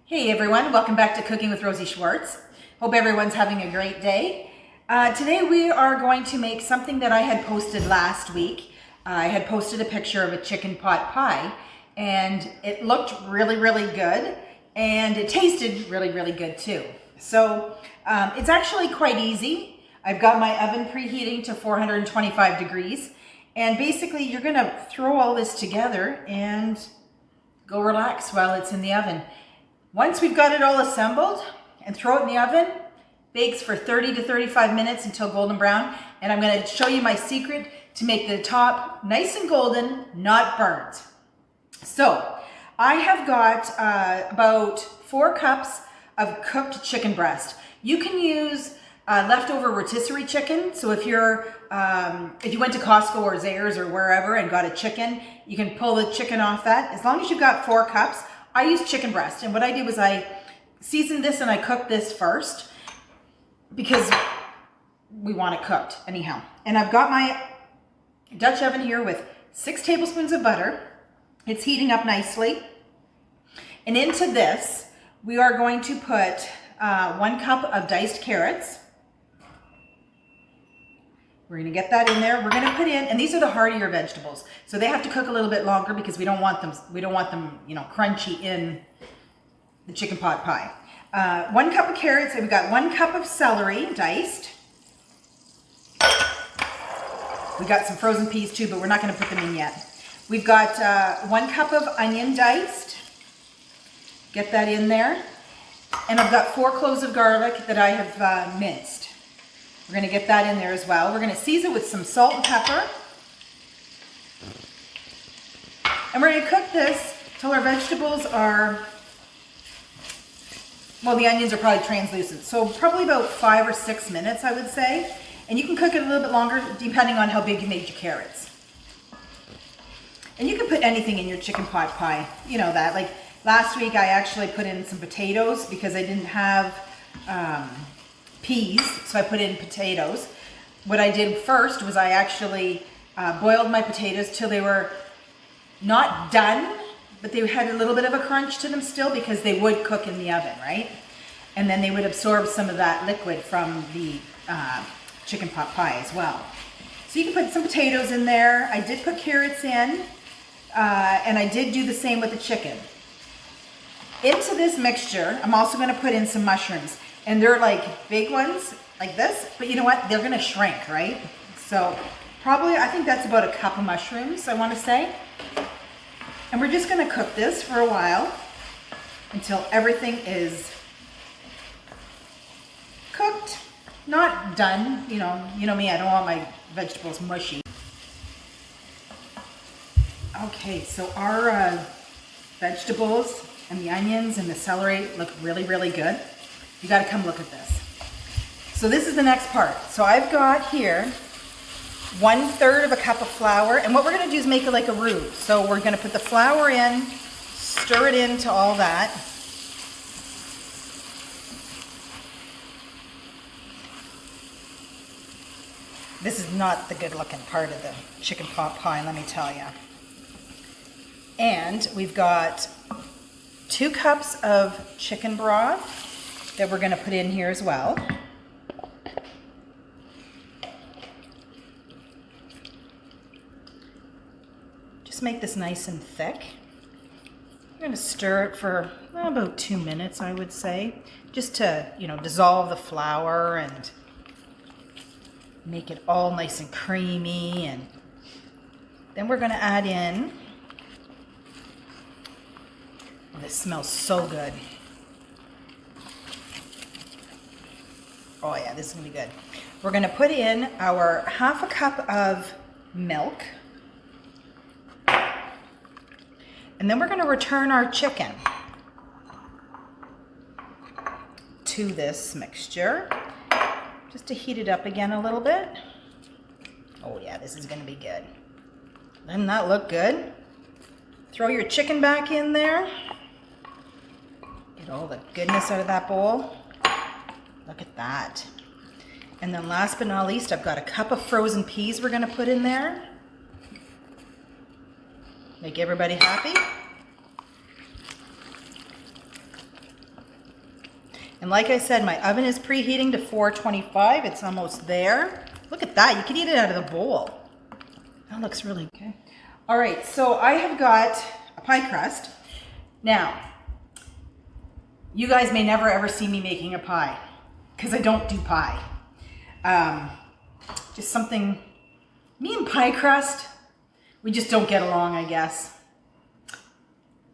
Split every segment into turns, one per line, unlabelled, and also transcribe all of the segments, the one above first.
Hey everyone, welcome back to Cooking with Rosie Schwartz. Hope everyone's having a great day. Today we are going to make something that I had posted last week. I had posted a picture of a chicken pot pie and it looked really good and it tasted really good too. So it's actually quite easy. I've got my oven preheating to 425 degrees and basically you're gonna throw all this together and go relax while it's in the oven. Once we've got it all assembled and throw it in the oven, bakes for 30 to 35 minutes until golden brown. And I'm gonna show you my secret to make the top nice and golden, not burnt. So I have got about 4 cups of cooked chicken breast. You can use leftover rotisserie chicken. So if you went to Costco or Zayre's or wherever and got a chicken, you can pull the chicken off that. As long as you've got 4 cups, I use chicken breast. And what I did was I seasoned this and I cooked this first because we want it cooked anyhow. And I've got my Dutch oven here with 6 tablespoons of butter. It's heating up nicely. And into this, we are going to put 1 cup of diced carrots. We're gonna get that in there. We're gonna put in, and these are the heartier vegetables, so they have to cook a little bit longer because we don't want them, you know, crunchy in the chicken pot pie. 1 cup of carrots, and we've got 1 cup of celery diced. We got some frozen peas too, but we're not gonna put them in yet. We've got 1 cup of onion diced. Get that in there. And I've got 4 cloves of garlic that I have minced. We're gonna get that in there as well. We're gonna season with some salt and pepper. And we're gonna cook this till our vegetables are, well, the onions are probably translucent. So probably about 5 or 6 minutes, I would say. And you can cook it a little bit longer depending on how big you made your carrots. And you can put anything in your chicken pot pie. You know that, like last week I actually put in some potatoes because I didn't have peas, so I put in potatoes. What I did first was I actually boiled my potatoes till they were not done, but they had a little bit of a crunch to them still because they would cook in the oven, right? And then they would absorb some of that liquid from the chicken pot pie as well. So you can put some potatoes in there. I did put carrots in, and I did do the same with the chicken. Into this mixture, I'm also gonna put in some mushrooms. And they're like big ones, like this, but you know what? They're gonna shrink, right? So probably, I think that's about 1 cup of mushrooms, I wanna say. And we're just gonna cook this for a while until everything is cooked, not done. You know me, I don't want my vegetables mushy. Okay, so our vegetables and the onions and the celery look really good. You gotta come look at this. So this is the next part. So I've got here 1/3 of a cup of flour, and what we're gonna do is make it like a roux. So we're gonna put the flour in, stir it into all that. This is not the good looking part of the chicken pot pie, let me tell you. And we've got 2 cups of chicken broth that we're gonna put in here as well. Just make this nice and thick. We're gonna stir it for about 2 minutes, I would say, just to, you know, dissolve the flour and make it all nice and creamy. And then we're gonna add in, this smells so good. Oh yeah, this is gonna be good. We're gonna put in our 1/2 cup of milk. And then we're gonna return our chicken to this mixture, just to heat it up again a little bit. Oh yeah, this is gonna be good. Doesn't that look good? Throw your chicken back in there. Get all the goodness out of that bowl. Look at that. And then last but not least, I've got 1 cup of frozen peas we're gonna put in there. Make everybody happy. And like I said, my oven is preheating to 425. It's almost there. Look at that. You can eat it out of the bowl. That looks really good. All right, so I have got a pie crust. Now, you guys may never ever see me making a pie because I don't do pie. Just something, me and pie crust, we just don't get along, I guess.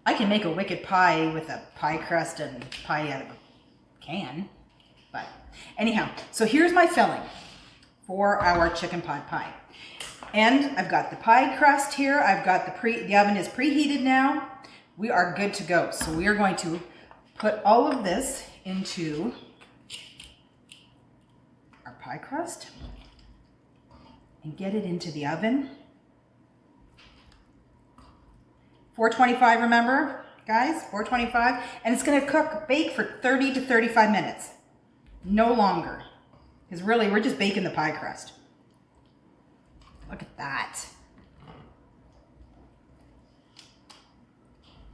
I can make a wicked pie with a pie crust and pie out of a can, but anyhow, so here's my filling for our chicken pot pie. And I've got the pie crust here. I've got the oven is preheated now. We are good to go. So we are going to put all of this into our pie crust and get it into the oven. 425, remember, guys? 425. And it's going to bake for 30 to 35 minutes. No longer. Because really, we're just baking the pie crust. Look at that.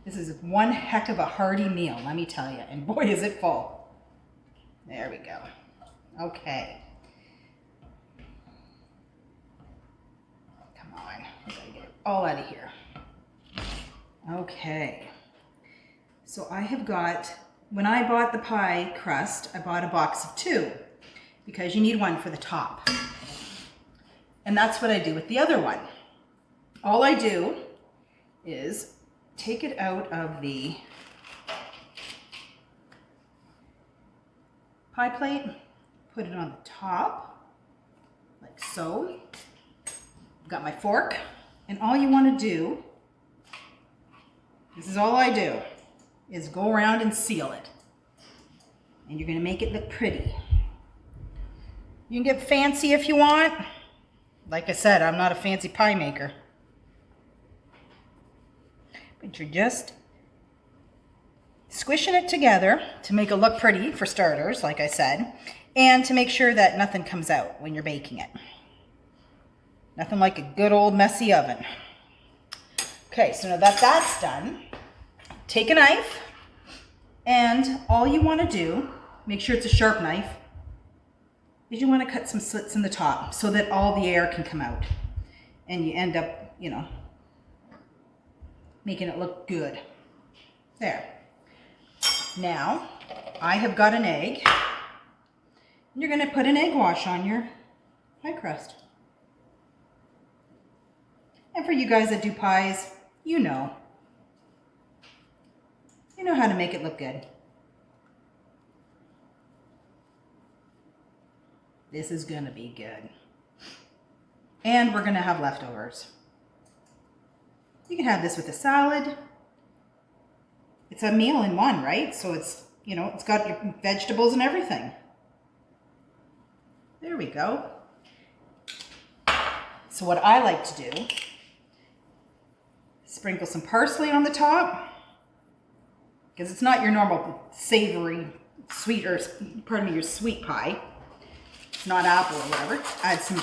This is one heck of a hearty meal, let me tell you. And boy, is it full. There we go. Okay. Come on. I gotta get it all out of here. Okay. So I have got, when I bought the pie crust, I bought a box of 2 because you need one for the top. And that's what I do with the other one. All I do is take it out of the pie plate, put it on the top, like so. Got my fork, and all you want to do, this is all I do, is go around and seal it. And you're going to make it look pretty. You can get fancy if you want. Like I said, I'm not a fancy pie maker. But you're just squishing it together to make it look pretty, for starters, like I said, and to make sure that nothing comes out when you're baking it. Nothing like a good old messy oven. Okay, so now that that's done, take a knife, and all you want to do, make sure it's a sharp knife, is you want to cut some slits in the top so that all the air can come out. And you end up, you know, making it look good. There. Now, I have got an egg. You're going to put an egg wash on your pie crust. And for you guys that do pies, you know. You know how to make it look good. This is going to be good. And we're going to have leftovers. You can have this with a salad. It's a meal in one, right? So it's, you know, it's got your vegetables and everything. There we go. So what I like to do, sprinkle some parsley on the top, because it's not your normal savory, sweet, or pardon me, your sweet pie. It's not apple or whatever. Add some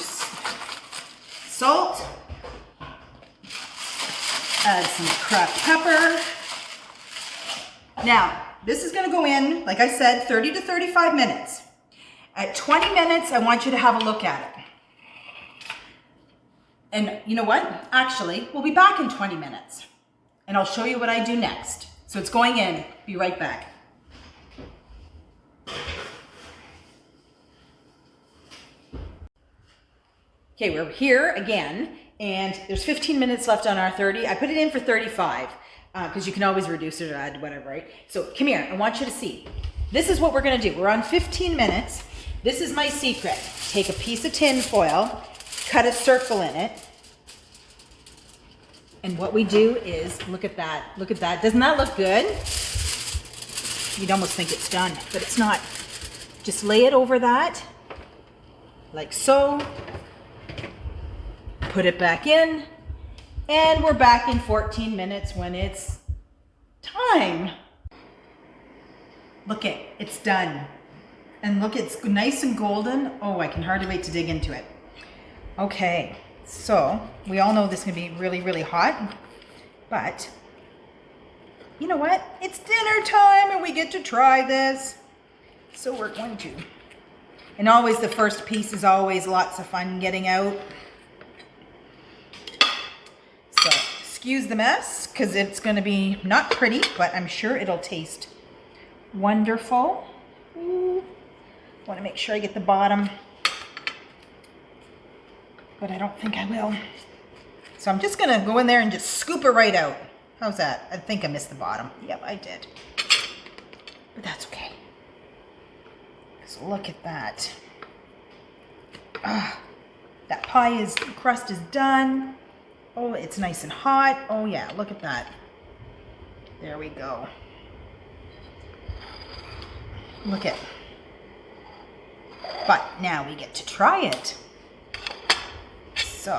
salt. Add some cracked pepper. Now, this is going to go in, like I said, 30 to 35 minutes. At 20 minutes, I want you to have a look at it. And you know what? Actually, we'll be back in 20 minutes. And I'll show you what I do next. So it's going in. Be right back. Okay, we're here again. And there's 15 minutes left on our 30. I put it in for 35 because you can always reduce it or add whatever, right? So come here. I want you to see. This is what we're going to do. We're on 15 minutes. This is my secret. Take a piece of tin foil, cut a circle in it. And what we do is, look at that. Look at that. Doesn't that look good? You'd almost think it's done, but it's not. Just lay it over that, like so. Put it back in, and we're back in 14 minutes when it's time. Look it, it's done. And look, it's nice and golden. Oh, I can hardly wait to dig into it. Okay, so we all know this is gonna be really, really hot, but you know what? It's dinner time and we get to try this. So we're going to. And always the first piece is always lots of fun getting out. So excuse the mess, because it's going to be not pretty, but I'm sure it'll taste wonderful. Ooh. Want to make sure I get the bottom, but I don't think I will. So I'm just going to go in there and just scoop it right out. How's that? I think I missed the bottom. Yep, I did. But that's okay. So look at that. Ah, that crust is done. Oh, it's nice and hot. Oh yeah, look at that. There we go. Look at. But now we get to try it. So,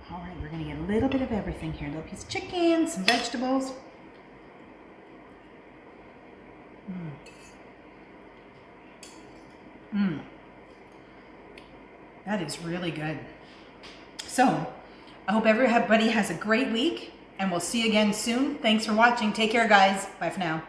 all right, we're gonna get a little bit of everything here. A little piece of chicken, some vegetables. That is really good. So, I hope everybody has a great week, and we'll see you again soon. Thanks for watching. Take care, guys. Bye for now.